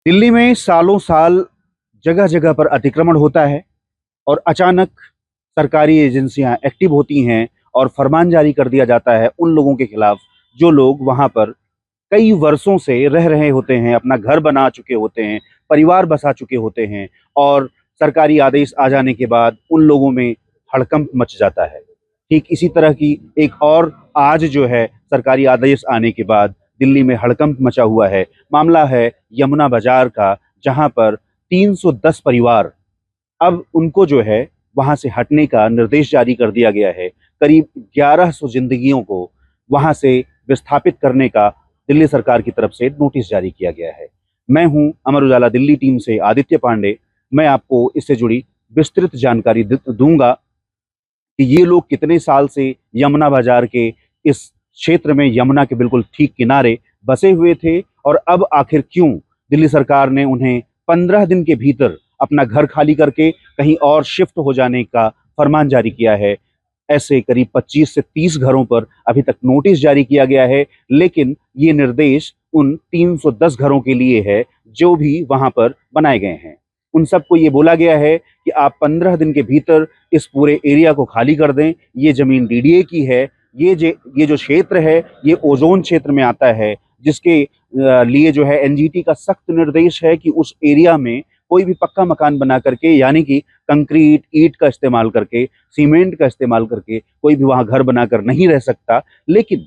दिल्ली में सालों साल जगह जगह पर अतिक्रमण होता है और अचानक सरकारी एजेंसियां एक्टिव होती हैं और फरमान जारी कर दिया जाता है उन लोगों के खिलाफ जो लोग वहां पर कई वर्षों से रह रहे होते हैं, अपना घर बना चुके होते हैं, परिवार बसा चुके होते हैं और सरकारी आदेश आ जाने के बाद उन लोगों में हड़कंप मच जाता है। ठीक इसी तरह की एक और आज जो है सरकारी आदेश आने के बाद दिल्ली में हड़कंप मचा हुआ है। मामला है यमुना बाजार का, जहां पर 310 परिवार अब उनको जो है वहां से हटने का निर्देश जारी कर दिया गया है। करीब 1100 जिंदगियों को वहां से विस्थापित करने का दिल्ली सरकार की तरफ से नोटिस जारी किया गया है। मैं हूं अमर उजाला दिल्ली टीम से आदित्य पांडे। मैं आपको इससे जुड़ी विस्तृत जानकारी दूंगा कि ये लोग कितने साल से यमुना बाजार के इस क्षेत्र में, यमुना के बिल्कुल ठीक किनारे बसे हुए थे और अब आखिर क्यों दिल्ली सरकार ने उन्हें 15 दिन के भीतर अपना घर खाली करके कहीं और शिफ्ट हो जाने का फरमान जारी किया है। ऐसे करीब 25 से 30 घरों पर अभी तक नोटिस जारी किया गया है, लेकिन ये निर्देश उन 310 घरों के लिए है जो भी वहां पर बनाए गए हैं। उन सबको ये बोला गया है कि आप 15 दिन के भीतर इस पूरे एरिया को खाली कर दें। ये जमीन डीडीए की है। ये जो क्षेत्र है ये ओजोन क्षेत्र में आता है, जिसके लिए जो है एनजीटी का सख्त निर्देश है कि उस एरिया में कोई भी पक्का मकान बना करके, यानी कि कंक्रीट ईंट का इस्तेमाल करके, सीमेंट का इस्तेमाल करके कोई भी वहां घर बनाकर नहीं रह सकता। लेकिन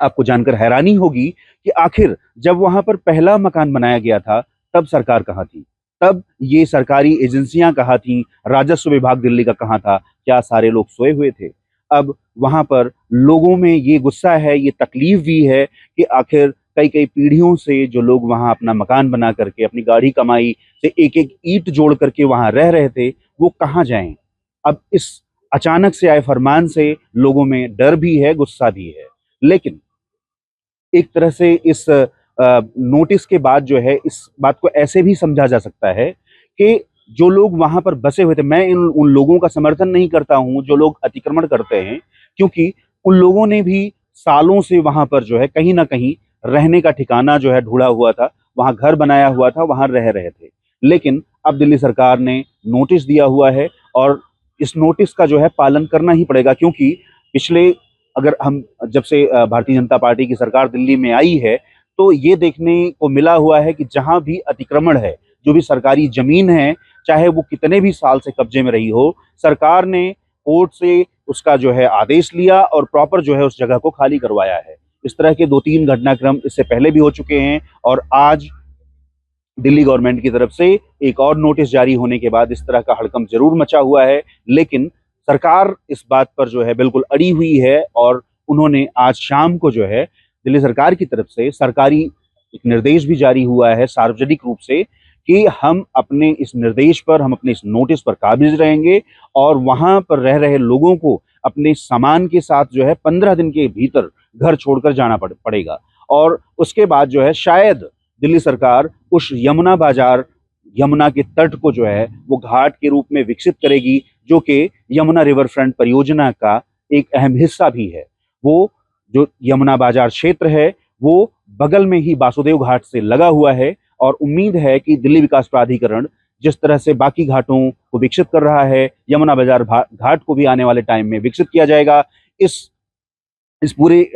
आपको जानकर हैरानी होगी कि आखिर जब वहां पर पहला मकान बनाया गया था तब सरकार कहाँ थी, तब ये सरकारी एजेंसियां कहाँ थी, राजस्व विभाग दिल्ली का कहाँ था? क्या सारे लोग सोए हुए थे? अब वहां पर लोगों में ये गुस्सा है, ये तकलीफ भी है कि आखिर कई कई पीढ़ियों से जो लोग वहां अपना मकान बना करके अपनी गाढ़ी कमाई से एक एक ईंट जोड़ करके वहां रह रहे थे, वो कहाँ जाएं? अब इस अचानक से आए फरमान से लोगों में डर भी है, गुस्सा भी है। लेकिन एक तरह से इस नोटिस के बाद जो है इस बात को ऐसे भी समझा जा सकता है कि जो लोग वहां पर बसे हुए थे, मैं उन लोगों का समर्थन नहीं करता हूं जो लोग अतिक्रमण करते हैं, क्योंकि उन लोगों ने भी सालों से वहां पर जो है कहीं ना कहीं रहने का ठिकाना जो है ढूंढा हुआ था, वहां घर बनाया हुआ था, वहां रह रहे थे। लेकिन अब दिल्ली सरकार ने नोटिस दिया हुआ है और इस नोटिस का जो है पालन करना ही पड़ेगा, क्योंकि पिछले अगर हम जब से भारतीय जनता पार्टी की सरकार दिल्ली में आई है तो ये देखने को मिला हुआ है कि जहां भी अतिक्रमण है, जो भी सरकारी जमीन है, चाहे वो कितने भी साल से कब्जे में रही हो, सरकार ने कोर्ट से उसका जो है आदेश लिया और प्रॉपर जो है उस जगह को खाली करवाया है। इस तरह के 2-3 घटनाक्रम इससे पहले भी हो चुके हैं और आज दिल्ली गवर्नमेंट की तरफ से एक और नोटिस जारी होने के बाद इस तरह का हड़कंप जरूर मचा हुआ है। लेकिन सरकार इस बात पर जो है बिल्कुल अड़ी हुई है और उन्होंने आज शाम को जो है दिल्ली सरकार की तरफ से सरकारी एक निर्देश भी जारी हुआ है सार्वजनिक रूप से कि हम अपने इस निर्देश पर, हम अपने इस नोटिस पर काबिज रहेंगे और वहां पर रह रहे लोगों को अपने सामान के साथ जो है 15 दिन के भीतर घर छोड़कर जाना पड़ेगा। और उसके बाद जो है शायद दिल्ली सरकार उस यमुना बाजार, यमुना के तट को जो है वो घाट के रूप में विकसित करेगी, जो कि यमुना रिवर फ्रंट परियोजना का एक अहम हिस्सा भी है। वो जो यमुना बाजार क्षेत्र है वो बगल में ही वासुदेव घाट से लगा हुआ है और उम्मीद है कि दिल्ली विकास प्राधिकरण जिस तरह से बाकी घाटों को विकसित कर रहा है, यमुना बाजार घाट को भी आने वाले टाइम में विकसित किया जाएगा। इस पूरे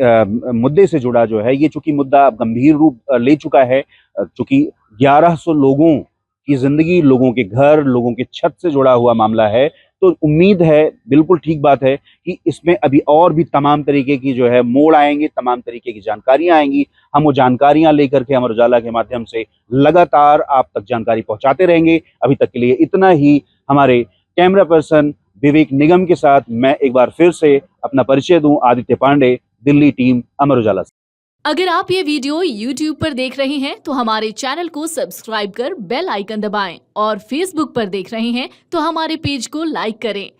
मुद्दे से जुड़ा जो है ये चूंकि मुद्दा गंभीर रूप ले चुका है, चूंकि 1100 लोगों की जिंदगी, लोगों के घर, लोगों के छत से जुड़ा हुआ मामला है, तो उम्मीद है, बिल्कुल ठीक बात है कि इसमें अभी और भी तमाम तरीके की जो है मोड़ आएंगे, तमाम तरीके की जानकारियां आएंगी। हम वो जानकारियां लेकर के अमर उजाला के माध्यम से लगातार आप तक जानकारी पहुंचाते रहेंगे। अभी तक के लिए इतना ही। हमारे कैमरा पर्सन विवेक निगम के साथ मैं एक बार फिर से अपना परिचय दूं, आदित्य पांडे, दिल्ली टीम, अमर उजाला। अगर आप ये वीडियो YouTube पर देख रहे हैं तो हमारे चैनल को सब्सक्राइब कर बेल आइकन दबाएं और Facebook पर देख रहे हैं तो हमारे पेज को लाइक करें।